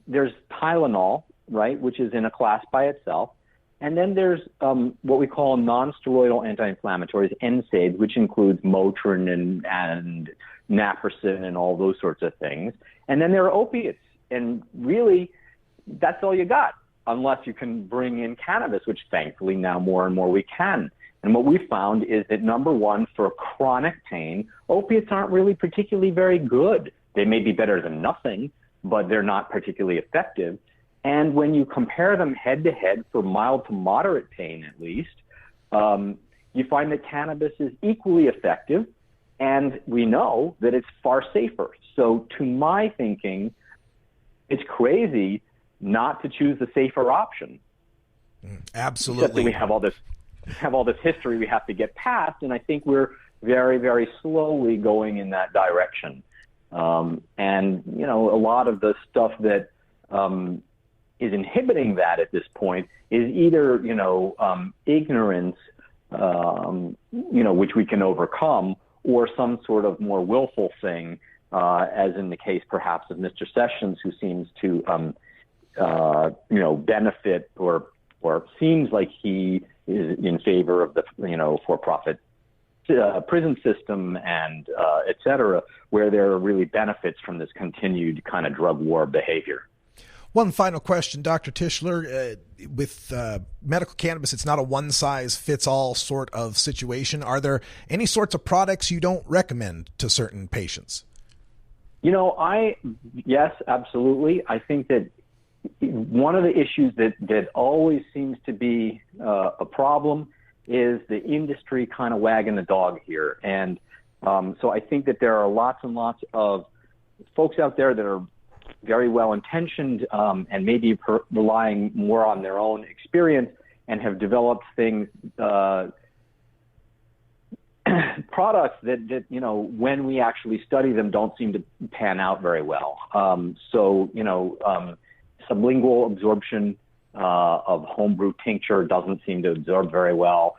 L: there's Tylenol, right, which is in a class by itself. And then there's what we call non-steroidal anti-inflammatories, NSAIDs, which includes Motrin and Naproxen and all those sorts of things. And then there are opiates. And really, that's all you got, unless you can bring in cannabis, which thankfully now more and more we can. And what we found is that, number one, for chronic pain, opiates aren't really particularly very good. They may be better than nothing, but they're not particularly effective. And when you compare them head-to-head for mild to moderate pain, at least, you find that cannabis is equally effective, and we know that it's far safer. So to my thinking, it's crazy not to choose the safer option.
E: Absolutely.
L: Except that we have all this history we have to get past, and I think we're very, very slowly going in that direction. A lot of the stuff that is inhibiting that at this point is either, ignorance, which we can overcome, or some sort of more willful thing, as in the case perhaps of Mr. Sessions, who seems to, benefit or seems like he is in favor of the, for-profit prison system and et cetera, where there are really benefits from this continued kind of drug war behavior.
E: One final question, Dr. Tischler. With medical cannabis, it's not a one-size-fits-all sort of situation. Are there any sorts of products you don't recommend to certain patients?
L: Yes, absolutely. I think that one of the issues that always seems to be a problem is the industry kind of wagging the dog here. And so I think that there are lots and lots of folks out there that are very well-intentioned and maybe relying more on their own experience and have developed things, products that, you know, when we actually study them, don't seem to pan out very well. Sublingual absorption of homebrew tincture doesn't seem to absorb very well.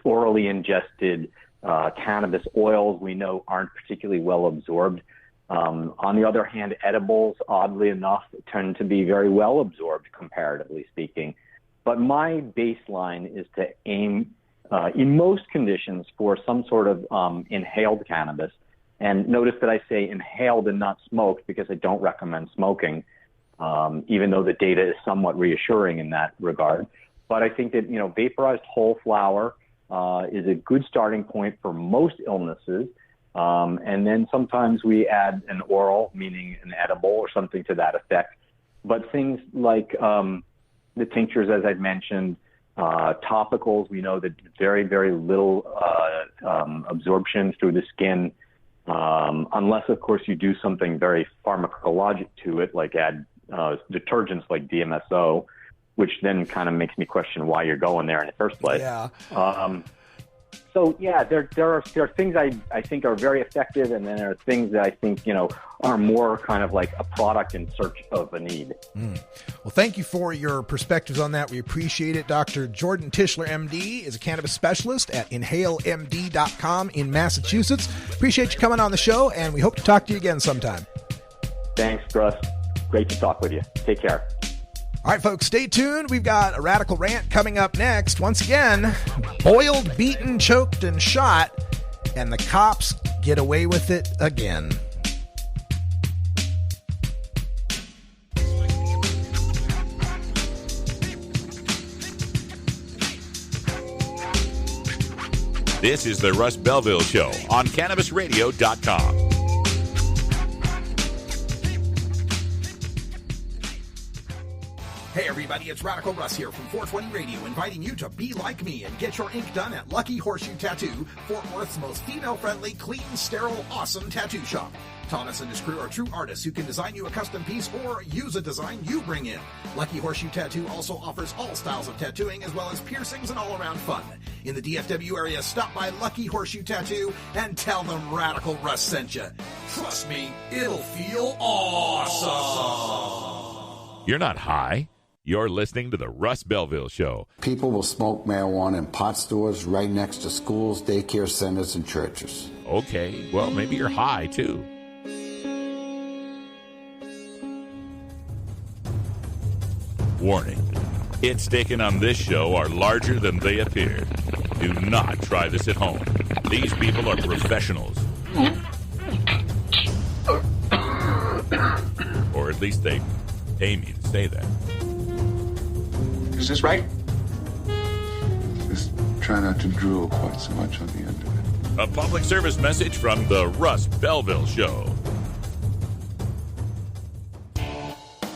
L: Orally ingested cannabis oils we know aren't particularly well absorbed. On the other hand, edibles, oddly enough, tend to be very well absorbed, comparatively speaking. But my baseline is to aim, in most conditions, for some sort of inhaled cannabis. And notice that I say inhaled and not smoked because I don't recommend smoking, even though the data is somewhat reassuring in that regard. But I think that, you know, vaporized whole flower is a good starting point for most illnesses. And then sometimes we add an oral, meaning an edible or something to that effect. But things like the tinctures, as I've mentioned, topicals, we know that very, very little absorption through the skin, unless, of course, you do something very pharmacologic to it, like add detergents like DMSO, which then kind of makes me question why you're going there in the first place.
E: Yeah.
L: So, yeah, there are things I think are very effective, and then there are things that I think, you know, are more kind of like a product in search of a need.
E: Well, thank you for your perspectives on that. We appreciate it. Dr. Jordan Tischler, MD, is a cannabis specialist at inhalemd.com in Massachusetts. Appreciate you coming on the show, and we hope to talk to you again sometime.
L: Thanks, Russ. Great to talk with you. Take care.
E: All right, folks, stay tuned. We've got a radical rant coming up next. Once again, boiled, beaten, choked, and shot, and the cops get away with it again.
B: This is the Russ Belville Show on CannabisRadio.com.
E: Hey everybody, it's Radical Russ here from 420 Radio, inviting you to be like me and get your ink done at Lucky Horseshoe Tattoo, Fort Worth's most female-friendly, clean, sterile, awesome tattoo shop. Thomas and his crew are true artists who can design you a custom piece or use a design you bring in. Lucky Horseshoe Tattoo also offers all styles of tattooing as well as piercings and all-around fun. In the DFW area, stop by Lucky Horseshoe Tattoo and tell them Radical Russ sent you. Trust me, it'll feel awesome.
B: You're not high. You're listening to the Russ Belville Show.
M: People will smoke marijuana in pot stores right next to schools, daycare centers, and churches.
B: Okay, well, maybe you're high, too. Warning. Hits taken on this show are larger than they appear. Do not try this at home. These people are professionals. Or at least they pay me to say that.
N: Is this right?
O: Just try not to drool quite so much on the end of it.
B: A public service message from the Russ Belville Show.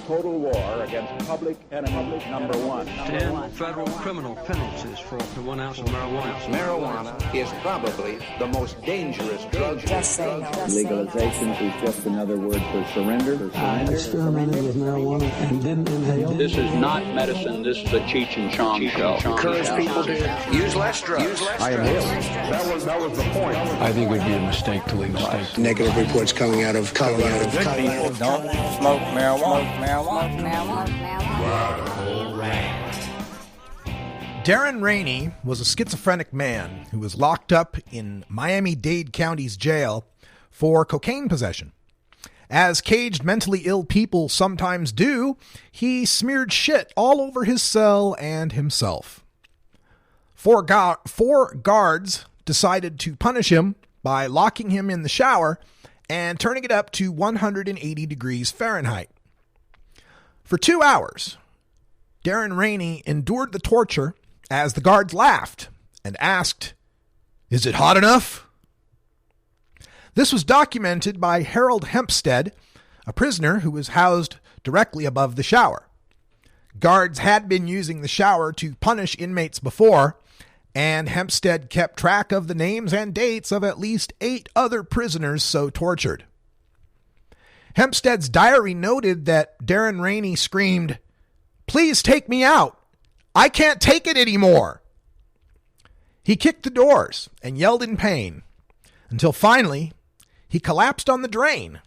P: Total war against public enemy number one.
Q: 10 federal criminal penalties for up to 1 ounce of marijuana.
N: Marijuana is probably the most dangerous drug.
R: Legalization is just another word for surrender.
S: I experimented with marijuana and didn't inhale.
T: This is not medicine. This is a Cheech and Chong show.
N: Encourage people to use less drugs.
O: I inhaled. That was the point.
S: I think it would be a mistake to legalize.
U: Negative reports coming out of Colorado.
D: Good people don't smoke marijuana.
E: Darren Rainey was a schizophrenic man who was locked up in Miami-Dade County's jail for cocaine possession. As caged mentally ill people sometimes do, he smeared shit all over his cell and himself. Four guards decided to punish him by locking him in the shower and turning it up to 180 degrees Fahrenheit. For 2 hours, Darren Rainey endured the torture as the guards laughed and asked, "Is it hot enough?" This was documented by Harold Hempstead, a prisoner who was housed directly above the shower. Guards had been using the shower to punish inmates before, and Hempstead kept track of the names and dates of at least 8 other prisoners so tortured. Hempstead's diary noted that Darren Rainey screamed, "Please take me out. I can't take it anymore." He kicked the doors and yelled in pain until finally he collapsed on the drain,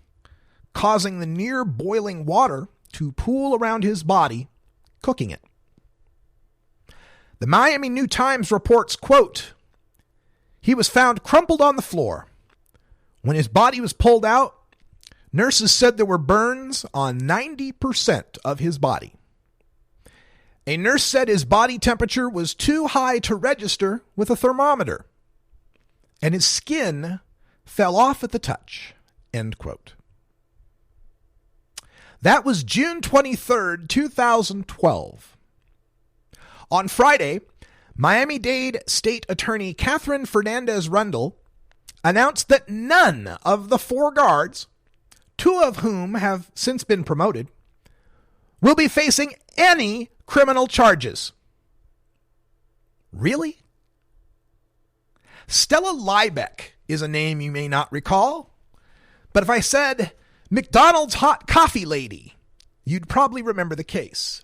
E: causing the near boiling water to pool around his body, cooking it. The Miami New Times reports, quote, "He was found crumpled on the floor. When his body was pulled out, nurses said there were burns on 90% of his body. A nurse said his body temperature was too high to register with a thermometer, and his skin fell off at the touch," end quote. That was June 23rd, 2012. On Friday, Miami-Dade State Attorney Catherine Fernandez-Rundle announced that none of the 4 guards, 2 of whom have since been promoted, will be facing any criminal charges. Really? Stella Liebeck is a name you may not recall, but if I said McDonald's hot coffee lady, you'd probably remember the case.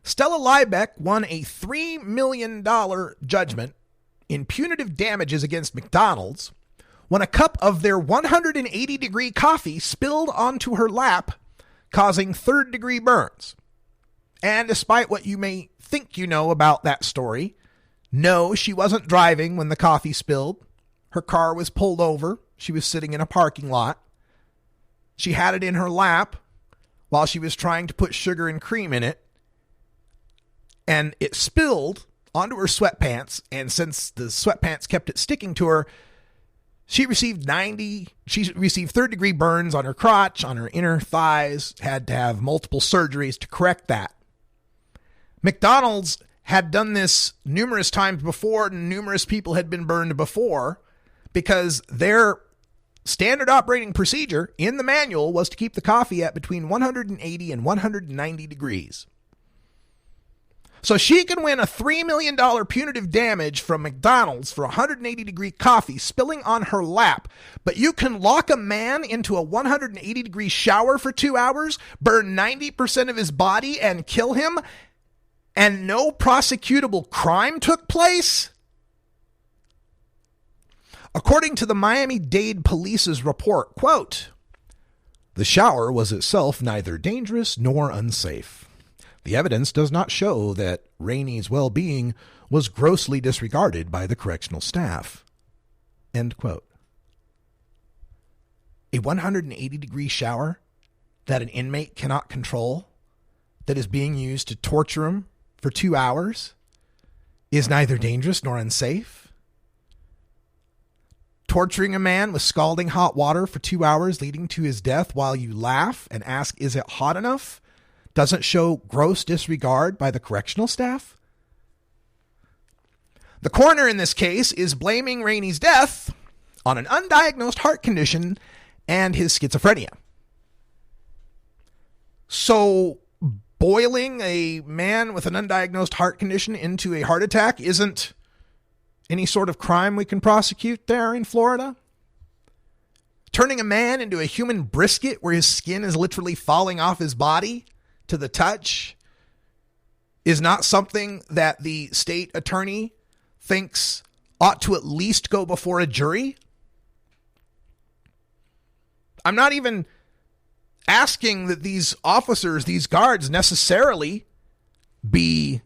E: Stella Liebeck won a $3 million judgment in punitive damages against McDonald's when a cup of their 180-degree coffee spilled onto her lap, causing third-degree burns. And despite what you may think you know about that story, no, she wasn't driving when the coffee spilled. Her car was pulled over. She was sitting in a parking lot. She had it in her lap while she was trying to put sugar and cream in it, and it spilled onto her sweatpants, and since the sweatpants kept it sticking to her, she received third-degree burns on her crotch, on her inner thighs, had to have multiple surgeries to correct that. McDonald's had done this numerous times before, and numerous people had been burned before, because their standard operating procedure in the manual was to keep the coffee at between 180 and 190 degrees. So she can win a $3 million punitive damage from McDonald's for 180-degree coffee spilling on her lap, but you can lock a man into a 180-degree shower for 2 hours, burn 90% of his body, and kill him, and no prosecutable crime took place? According to the Miami-Dade Police's report, quote, "The shower was itself neither dangerous nor unsafe. The evidence does not show that Rainey's well-being was grossly disregarded by the correctional staff." End quote. A 180-degree shower that an inmate cannot control, that is being used to torture him for 2 hours, is neither dangerous nor unsafe. Torturing a man with scalding hot water for 2 hours leading to his death while you laugh and ask, "Is it hot enough?" doesn't show gross disregard by the correctional staff? The coroner in this case is blaming Rainey's death on an undiagnosed heart condition and his schizophrenia. So boiling a man with an undiagnosed heart condition into a heart attack isn't any sort of crime we can prosecute there in Florida? Turning a man into a human brisket where his skin is literally falling off his body to the touch is not something that the state attorney thinks ought to at least go before a jury? I'm not even asking that these officers, these guards, necessarily be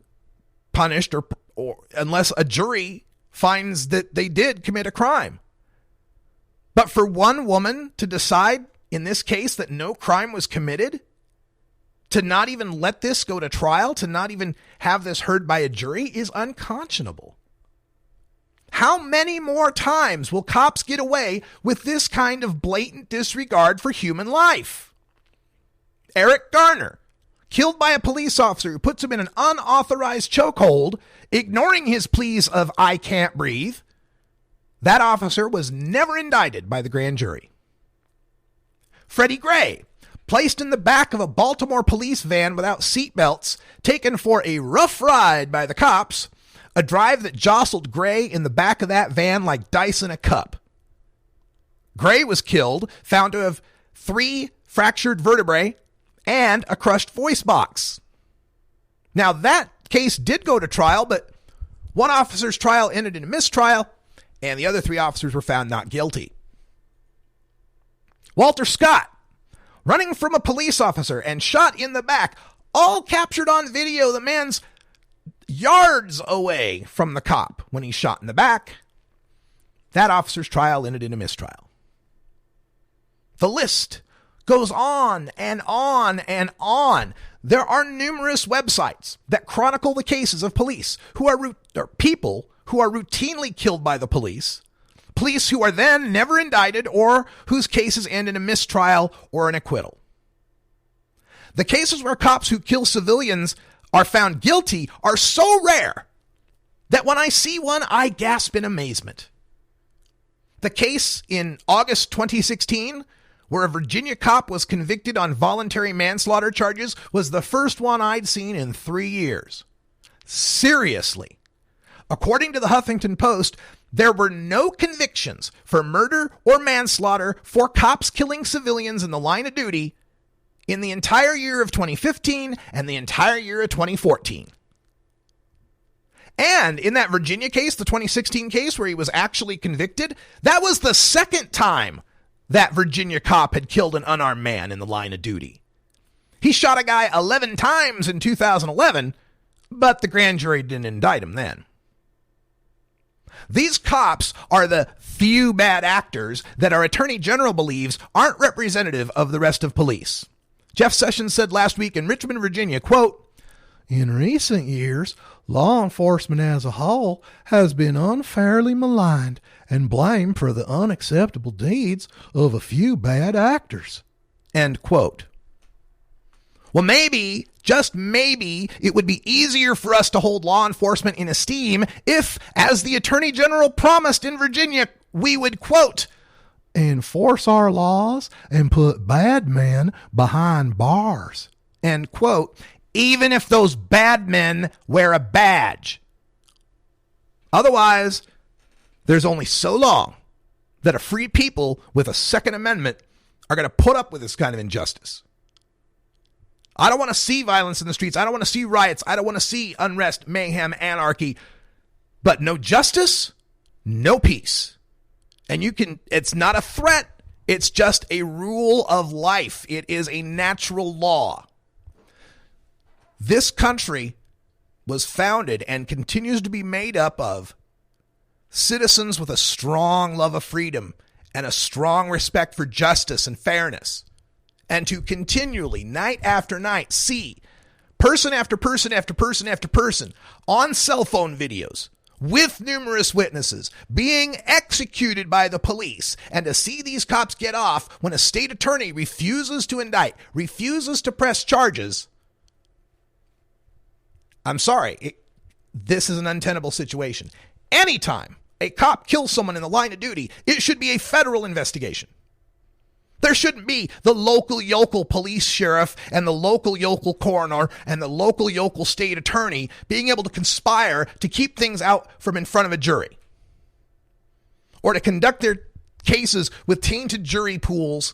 E: punished or unless a jury finds that they did commit a crime. But for one woman to decide in this case that no crime was committed, to not even let this go to trial, to not even have this heard by a jury, is unconscionable. How many more times will cops get away with this kind of blatant disregard for human life? Eric Garner, killed by a police officer who puts him in an unauthorized chokehold, ignoring his pleas of "I can't breathe." That officer was never indicted by the grand jury. Freddie Gray, placed in the back of a Baltimore police van without seatbelts, taken for a rough ride by the cops, a drive that jostled Gray in the back of that van like dice in a cup. Gray was killed, found to have 3 fractured vertebrae and a crushed voice box. Now, that case did go to trial, but one officer's trial ended in a mistrial, and the other 3 officers were found not guilty. Walter Scott, running from a police officer and shot in the back, all captured on video. The man's yards away from the cop when he's shot in the back. That officer's trial ended in a mistrial. The list goes on and on and on. There are numerous websites that chronicle the cases of police people who are routinely killed by the police who are then never indicted or whose cases end in a mistrial or an acquittal. The cases where cops who kill civilians are found guilty are so rare that when I see one, I gasp in amazement. The case in August 2016, where a Virginia cop was convicted on voluntary manslaughter charges, was the first one I'd seen in 3 years. Seriously. According to the Huffington Post, there were no convictions for murder or manslaughter for cops killing civilians in the line of duty in the entire year of 2015 and the entire year of 2014. And in that Virginia case, the 2016 case where he was actually convicted, that was the second time that Virginia cop had killed an unarmed man in the line of duty. He shot a guy 11 times in 2011, but the grand jury didn't indict him then. These cops are the few bad actors that our Attorney General believes aren't representative of the rest of police. Jeff Sessions said last week in Richmond, Virginia, quote, "In recent years, law enforcement as a whole has been unfairly maligned and blamed for the unacceptable deeds of a few bad actors." End quote. Well, maybe, just maybe, it would be easier for us to hold law enforcement in esteem if, as the Attorney General promised in Virginia, we would, quote, "enforce our laws and put bad men behind bars," end quote, even if those bad men wear a badge. Otherwise, there's only so long that a free people with a Second Amendment are going to put up with this kind of injustice. I don't want to see violence in the streets. I don't want to see riots. I don't want to see unrest, mayhem, anarchy. But no justice, no peace. And it's not a threat. It's just a rule of life. It is a natural law. This country was founded and continues to be made up of citizens with a strong love of freedom and a strong respect for justice and fairness. And to continually, night after night, see person after person after person after person on cell phone videos with numerous witnesses being executed by the police, and to see these cops get off when a state attorney refuses to indict, refuses to press charges. I'm sorry, this is an untenable situation. Anytime a cop kills someone in the line of duty, it should be a federal investigation. There shouldn't be the local yokel police sheriff and the local yokel coroner and the local yokel state attorney being able to conspire to keep things out from in front of a jury, or to conduct their cases with tainted jury pools,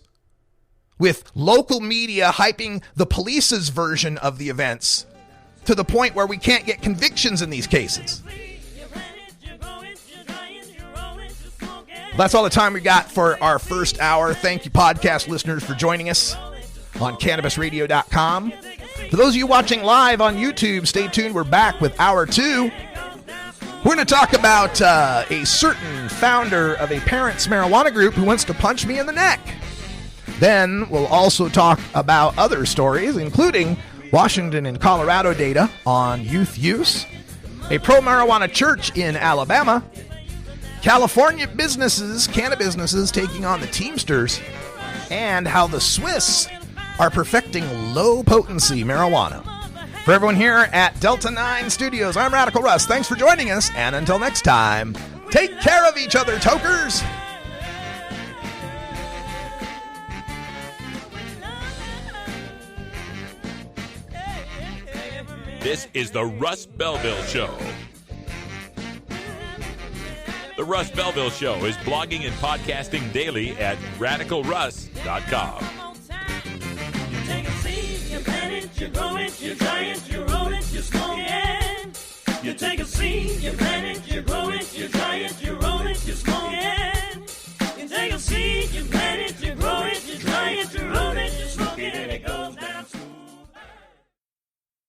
E: with local media hyping the police's version of the events to the point where we can't get convictions in these cases. That's all the time we got for our first hour. Thank you, podcast listeners, for joining us on CannabisRadio.com. For those of you watching live on YouTube, stay tuned. We're back with Hour 2. We're going to talk about a certain founder of a parents' marijuana group who wants to punch me in the neck. Then we'll also talk about other stories, including Washington and Colorado data on youth use, a pro-marijuana church in Alabama, California businesses, cannabis businesses taking on the Teamsters, and how the Swiss are perfecting low-potency marijuana. For everyone here at Delta 9 Studios, I'm Radical Russ. Thanks for joining us, and until next time, take care of each other, tokers!
B: This is the Russ Belville Show. The Russ Belville Show is blogging and podcasting daily at radicalruss.com.
A: You take a seed, you plant it, you grow it, you dry it,